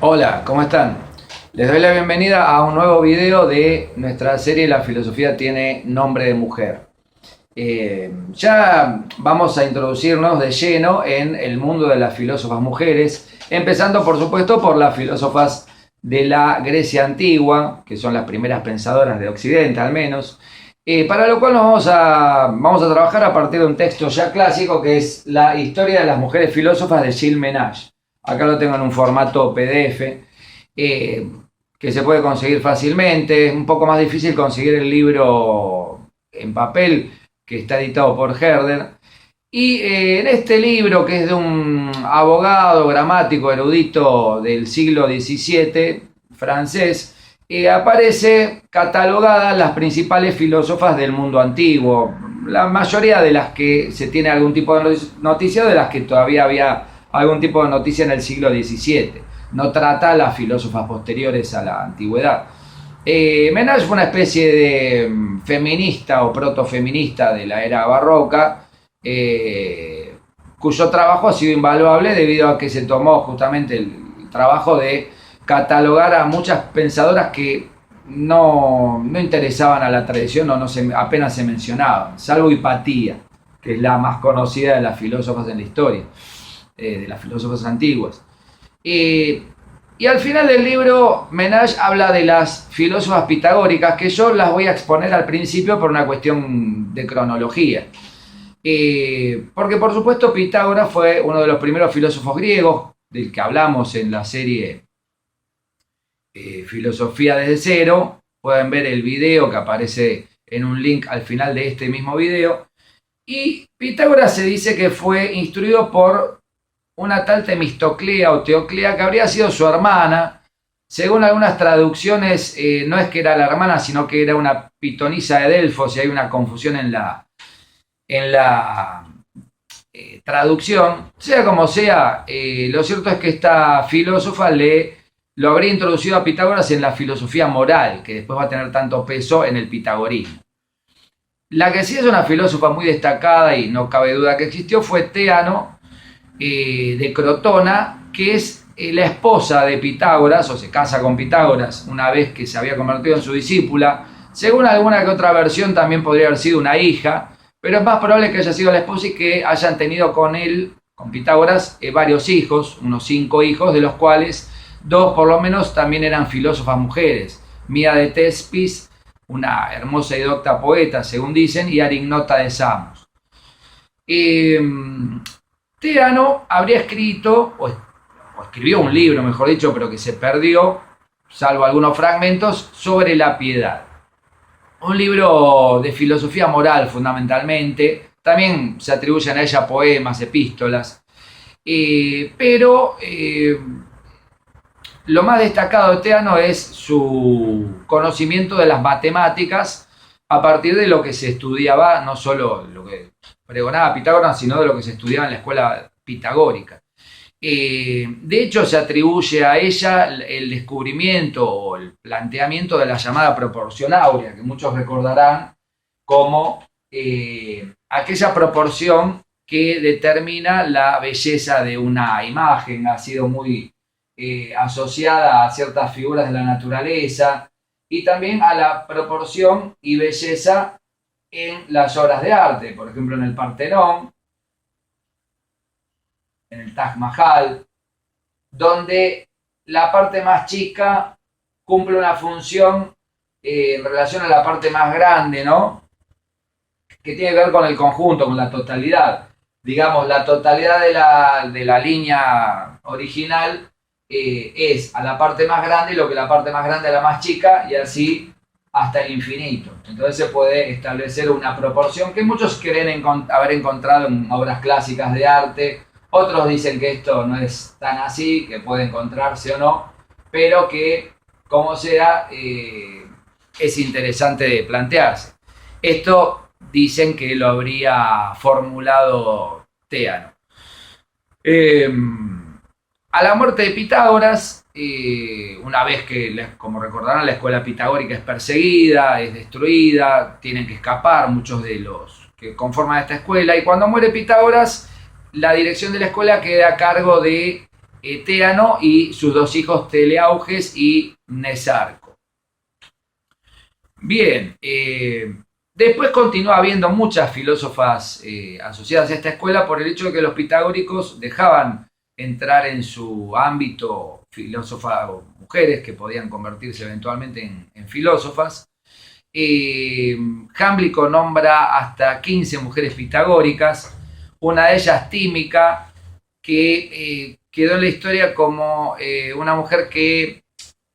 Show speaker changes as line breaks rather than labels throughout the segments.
Hola, ¿cómo están? Les doy la bienvenida a un nuevo video de nuestra serie La filosofía tiene nombre de mujer. Ya vamos a introducirnos de lleno en el mundo de las filósofas mujeres, empezando por supuesto por las filósofas de la Grecia antigua, que son las primeras pensadoras de Occidente al menos, para lo cual vamos a trabajar a partir de un texto ya clásico que es La historia de las mujeres filósofas de Gilles Menage. Acá lo tengo en un formato PDF eh, que se puede conseguir fácilmente. Es un poco más difícil conseguir el libro en papel que está editado por Herder. Y en este libro, que es de un abogado, gramático, erudito del siglo XVII, francés, aparece catalogadas las principales filósofas del mundo antiguo. La mayoría de las que se tiene algún tipo de noticia, de las que todavía había algún tipo de noticia en el siglo XVII. No trata a las filósofas posteriores a la antigüedad. Menage fue una especie de feminista o protofeminista de la era barroca, cuyo trabajo ha sido invaluable debido a que se tomó justamente el trabajo de catalogar a muchas pensadoras que no interesaban a la tradición o apenas se mencionaban, salvo Hipatía, que es la más conocida de las filósofas en la historia, de las filósofas antiguas. Y al final del libro, Menage habla de las filósofas pitagóricas, que yo las voy a exponer al principio por una cuestión de cronología. Porque por supuesto Pitágoras fue uno de los primeros filósofos griegos, del que hablamos en la serie Filosofía desde cero. Pueden ver el video que aparece en un link al final de este mismo video. Y Pitágoras se dice que fue instruido por una tal Temistoclea o Teoclea, que habría sido su hermana. Según algunas traducciones, no es que era la hermana, sino que era una pitonisa de Delfos, y hay una confusión en la traducción. Sea como sea, lo cierto es que esta filósofa lo habría introducido a Pitágoras en la filosofía moral, que después va a tener tanto peso en el pitagorismo. La que sí es una filósofa muy destacada y no cabe duda que existió fue Teano, de Crotona, que es la esposa de Pitágoras, o se casa con Pitágoras una vez que se había convertido en su discípula. Según alguna que otra versión también podría haber sido una hija, pero es más probable que haya sido la esposa y que hayan tenido con él, con Pitágoras, varios hijos, unos 5 hijos, de los cuales 2 por lo menos también eran filósofas mujeres: Mía de Tespis, una hermosa y docta poeta, según dicen, y Arignota de Samos. Teano habría escrito, o escribió un libro, mejor dicho, pero que se perdió, salvo algunos fragmentos, sobre la piedad. Un libro de filosofía moral, fundamentalmente. También se atribuyen a ella poemas, epístolas. Pero lo más destacado de Teano es su conocimiento de las matemáticas a partir de lo que se estudiaba, no solo lo que pregonaba Pitágoras, sino de lo que se estudiaba en la escuela pitagórica. De hecho, se atribuye a ella el descubrimiento o el planteamiento de la llamada proporción áurea, que muchos recordarán como aquella proporción que determina la belleza de una imagen. Ha sido muy asociada a ciertas figuras de la naturaleza y también a la proporción y belleza en las obras de arte, por ejemplo en el Partenón, en el Taj Mahal, donde la parte más chica cumple una función en relación a la parte más grande, ¿no? Que tiene que ver con el conjunto, con la totalidad. Digamos, la totalidad de la línea original es a la parte más grande lo que la parte más grande a la más chica, y así hasta el infinito. Entonces se puede establecer una proporción que muchos creen haber encontrado en obras clásicas de arte. Otros dicen que esto no es tan así, que puede encontrarse o no, pero que, como sea, es interesante de plantearse. Esto dicen que lo habría formulado Teano. A la muerte de Pitágoras, una vez que, como recordarán, la escuela pitagórica es perseguida, es destruida, tienen que escapar muchos de los que conforman esta escuela, y cuando muere Pitágoras, la dirección de la escuela queda a cargo de Téano y sus dos hijos Teleauges y Nesarco. Bien, después continúa habiendo muchas filósofas asociadas a esta escuela por el hecho de que los pitagóricos dejaban entrar en su ámbito filósofas o mujeres que podían convertirse eventualmente en filósofas. Jámblico nombra hasta 15 mujeres pitagóricas, una de ellas Tímica, que quedó en la historia como una mujer que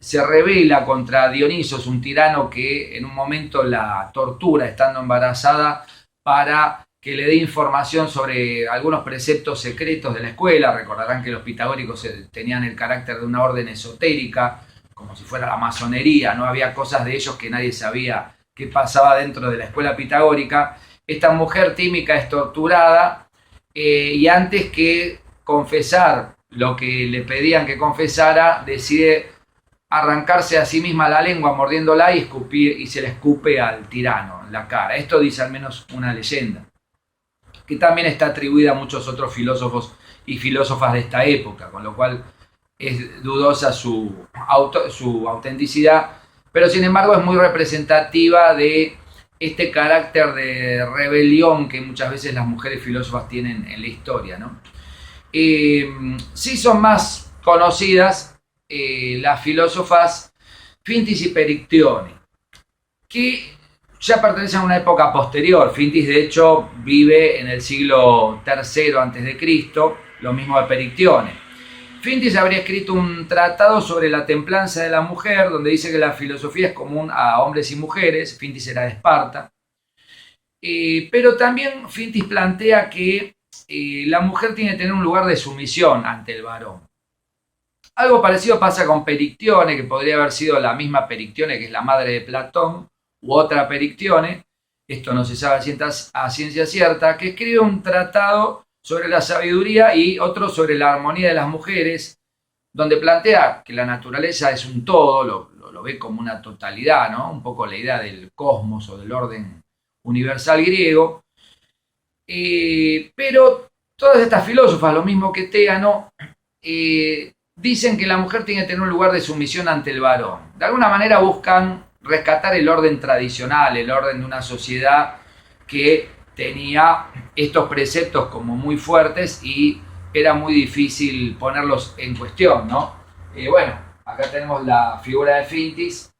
se rebela contra Dionisos, un tirano que en un momento la tortura estando embarazada para que le dé información sobre algunos preceptos secretos de la escuela. Recordarán que los pitagóricos tenían el carácter de una orden esotérica, como si fuera la masonería, no había cosas de ellos que nadie sabía qué pasaba dentro de la escuela pitagórica. Esta mujer Tímica es torturada y antes que confesar lo que le pedían que confesara, decide arrancarse a sí misma la lengua mordiéndola y se le escupe al tirano en la cara. Esto dice al menos una leyenda, que también está atribuida a muchos otros filósofos y filósofas de esta época, con lo cual es dudosa su autenticidad, pero sin embargo es muy representativa de este carácter de rebelión que muchas veces las mujeres filósofas tienen en la historia, ¿no? Sí son más conocidas las filósofas Fintis y Perictione, que ya pertenecen a una época posterior. Fintis, de hecho, vive en el siglo III a.C., lo mismo de Perictione. Fintis habría escrito un tratado sobre la templanza de la mujer, donde dice que la filosofía es común a hombres y mujeres. Fintis era de Esparta. Pero también Fintis plantea que la mujer tiene que tener un lugar de sumisión ante el varón. Algo parecido pasa con Perictione, que podría haber sido la misma Perictione, que es la madre de Platón, u otra Perictione, esto no se sabe a ciencia cierta, que escribe un tratado sobre la sabiduría y otro sobre la armonía de las mujeres, donde plantea que la naturaleza es un todo, lo ve como una totalidad, ¿no? Un poco la idea del cosmos o del orden universal griego. Pero todas estas filósofas, lo mismo que Téano, dicen que la mujer tiene que tener un lugar de sumisión ante el varón. De alguna manera buscan rescatar el orden tradicional, el orden de una sociedad que tenía estos preceptos como muy fuertes y era muy difícil ponerlos en cuestión, ¿no? Bueno, acá tenemos la figura de Fintis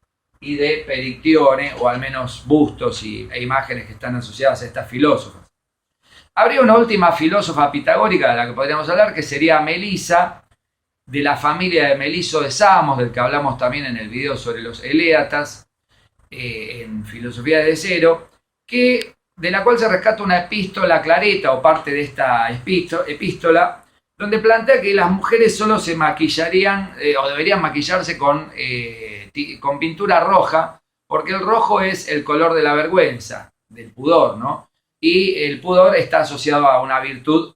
y de Perictione, o al menos bustos e imágenes que están asociadas a estas filósofas. Habría una última filósofa pitagórica de la que podríamos hablar, que sería Melisa, de la familia de Meliso de Samos, del que hablamos también en el video sobre los Eléatas, en Filosofía de Cero, de la cual se rescata una epístola clareta o parte de esta epístola, donde plantea que las mujeres solo se maquillarían o deberían maquillarse con pintura roja, porque el rojo es el color de la vergüenza, del pudor, ¿no? Y el pudor está asociado a una virtud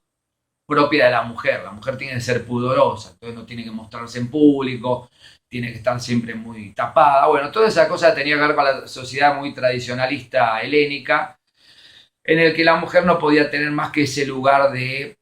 propia de la mujer. La mujer tiene que ser pudorosa, entonces no tiene que mostrarse en público, tiene que estar siempre muy tapada. Bueno, toda esa cosa tenía que ver con la sociedad muy tradicionalista helénica, en el que la mujer no podía tener más que ese lugar de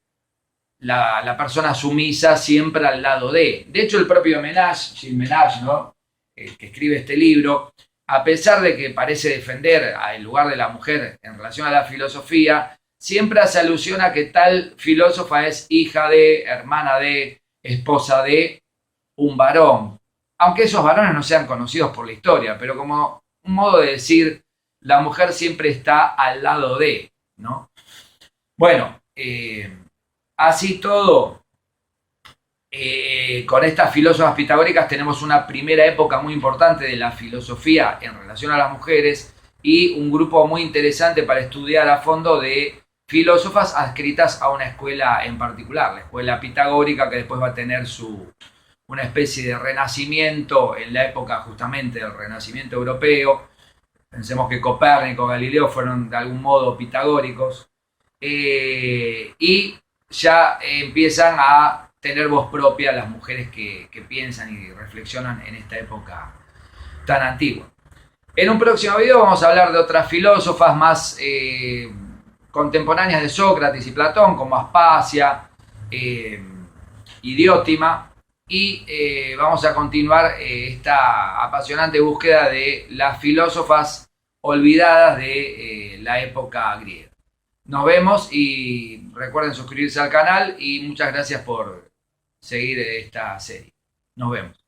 la persona sumisa siempre al lado de. De hecho, el propio Gilles Ménage, ¿no? El que escribe este libro, a pesar de que parece defender el lugar de la mujer en relación a la filosofía, siempre hace alusión a que tal filósofa es hija de, hermana de, esposa de un varón. Aunque esos varones no sean conocidos por la historia, pero como un modo de decir, la mujer siempre está al lado de, ¿no? Bueno, así todo, con estas filósofas pitagóricas tenemos una primera época muy importante de la filosofía en relación a las mujeres y un grupo muy interesante para estudiar a fondo de filósofas adscritas a una escuela en particular, la escuela pitagórica, que después va a tener una especie de renacimiento en la época justamente del renacimiento europeo. Pensemos que Copérnico, Galileo fueron de algún modo pitagóricos y ya empiezan a tener voz propia las mujeres que piensan y reflexionan en esta época tan antigua. En un próximo video vamos a hablar de otras filósofas más contemporáneas de Sócrates y Platón, como Aspasia, y Diótima, y vamos a continuar esta apasionante búsqueda de las filósofas olvidadas de la época griega. Nos vemos y recuerden suscribirse al canal y muchas gracias por seguir esta serie. Nos vemos.